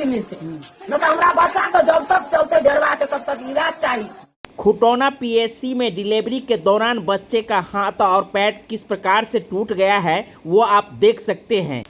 मिलते, न तो हमारा बच्चा को जब तक चलते डेढ़वा के तब तक इलाज चाहिए। खुटौना पीएससी में डिलीवरी के दौरान बच्चे का हाथ और पैर किस प्रकार से टूट गया है वो आप देख सकते हैं।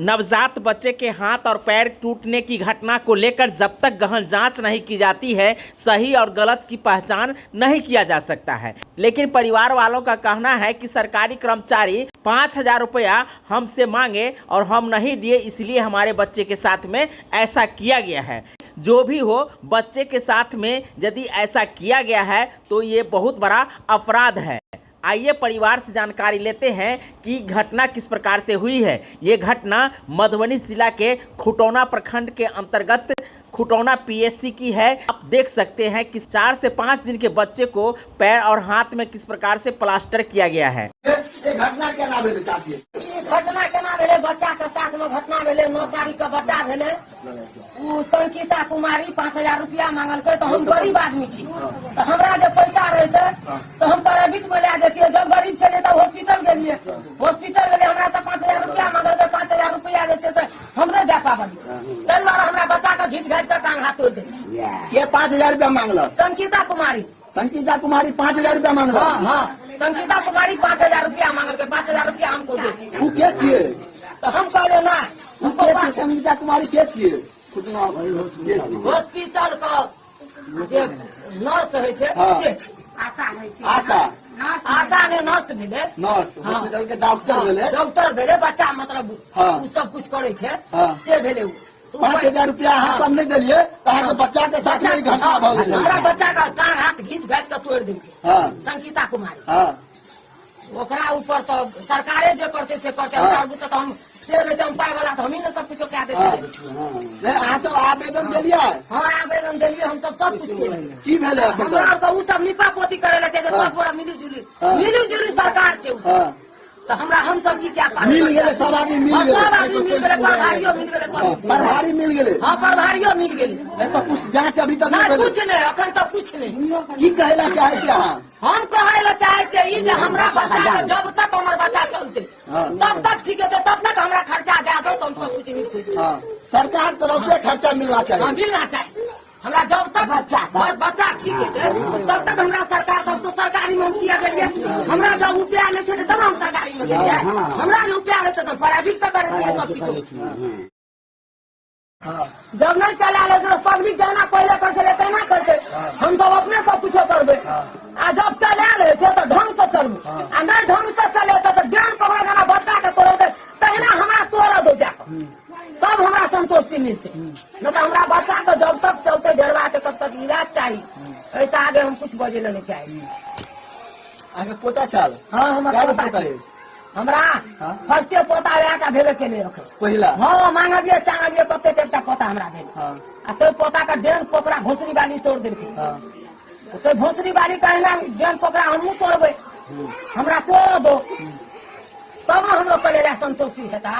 नवजात बच्चे के हाथ और पैर टूटने की घटना को लेकर जब तक गहन जांच नहीं की जाती है सही और गलत की पहचान नहीं किया जा सकता है। लेकिन परिवार वालों का कहना है कि सरकारी कर्मचारी 5,000 रुपया हमसे मांगे और हम नहीं दिए, इसलिए हमारे बच्चे के साथ में ऐसा किया गया है। जो भी हो, बच्चे के साथ में यदि ऐसा किया गया है तो ये बहुत बड़ा अपराध है। आइए परिवार से जानकारी लेते हैं कि घटना किस प्रकार से हुई है। ये घटना मधुबनी जिला के खुटौना प्रखंड के अंतर्गत खुटौना पीएससी की है। आप देख सकते हैं कि 4 से 5 दिन के बच्चे को पैर और हाथ में किस प्रकार से प्लास्टर किया गया है। घटना केना भेलै चाची? घटना केना भेलै? बच्चा के साथ में घटना भेलै। 9 तारीख का बच्चा भेलै। उ संकीता कुमारी 5,000 रुपया मांगलकै। तो हम गरीब आदमी छी, तो हमरा जब पैसा रहते तो हम प्राइवेट में ले जेतियै। जब गरीब छलियै तो हॉस्पिटल गेलियै। हॉस्पिटल गेलियै, हमरा से 5,000 रुपया मांगलकै। 5,000 रुपया जे छै हम नहीं दे पाबलियै। ताहि दुआरे हमरा बच्चा के घीच घाच के टांग हाथ तोड़ देलियै। ये 5,000 रुपया मांगलक? संकीता कुमारी। संकीता कुमारी 5,000 रुपया मांगलक? हाँ, संकीता कुमारी 5,000 रुपया मांगलकै। 5,000 रुपया हमको दे। वो के छियै? तो हम कहले ना, हमको संगीता कुमारी के छियै? हॉस्पिटल का जे नर्स है छे, से छै। आशा ने नर्स भेले। नर्स हॉस्पिटल के डॉक्टर भेले। डॉक्टर भेले, बच्चा मतलब उ सब कुछ करे छे, से भेले। 5,000 रुपया हम सब नहीं देलिए, कहा के बच्चा के साथ में घटना भ गेलै। हमरा बच्चा का टांग हाथ घीच घाच के तोड़ देलकै संकीता कुमारी। ओकरा ऊपर तो सरकारे जे करते से करते। हमरा बुते तो हम से रहते, हम पाए वाला तो हम ही ने सब कुछ कह देते। अहाँ सब आवेदन देलिए? हाँ, आवेदन देलिए, हम सब कुछ केलिए। की भेलै? हमरा तो उ सब निपा पोती करे ला छै, सब पूरा मिली जुली सरकार छै। तो हमरा हम सब की क्या पाए? मिल गेलै, सब आदमी मिल गेलै। सब आदमी मिल गेलै, प्रभारियो मिल गेलै, सब प्रभारी मिल गेलै। हाँ, प्रभारियो मिल गेलै। एपर कुछ जांच अभी तक नहीं, नहीं भेलै? कुछ नहीं, अखन तक कुछ नहीं। की कहै ला चाहै छी अहाँ? हम कहै ला चाहै छी ई जे हमरा बच्चा के जब तक हमर बच्चा चलते तब तक ठीक है, तब तक हमरा खर्चा दे दो तो हम सब कुछ नहीं देते। सरकार तरफ से खर्चा मिलना चाहिए। हाँ, मिलना चाहिए। हमरा जब तक बच्चा ठीक है तब तक हमरा सरकार, तब तो सरकारी में हम किया गेलिए। हमरा जब रुपया नहीं छे तब हम सरकारी में गेलिए। हमरा रुपया रहते तो प्राइवेट से करतिए सब कुछ। जब नहीं चला ले तो पब्लिक जाना पहले कर चले तेना करते, हम सब अपने सब कुछ करबे। आ जब चला रहे छे तो ढंग से चलू, आ नहीं ढंग से चले तो ध्यान पकड़ के बच्चा के तोड़ दे, तहना हमरा तोड़ दो जा, तब हमरा संतोषी मिलते। न तो हमरा बच्चा को जब तक चलते डेढ़वा के तब तक इलाज चाहिए। ऐसा आगे हम कुछ बजे नहीं चाहिए। आगे पोता चल? हाँ, हमारा पोता है। हमरा फर्स्टे पोता लगा के भेबे के नहीं रखे पहिला। हाँ, मांगलिए चांगलिए कते एकटा पोता हमरा भेल। आ तो पोता का डेन पोकरा भोसरी वाली तोड़ देलकै। तो भोसरी वाली कहना डेन पोकरा हमहू तोड़बे, हमरा तोड़ दो, तब हम लोग कलेला संतोषी हेता।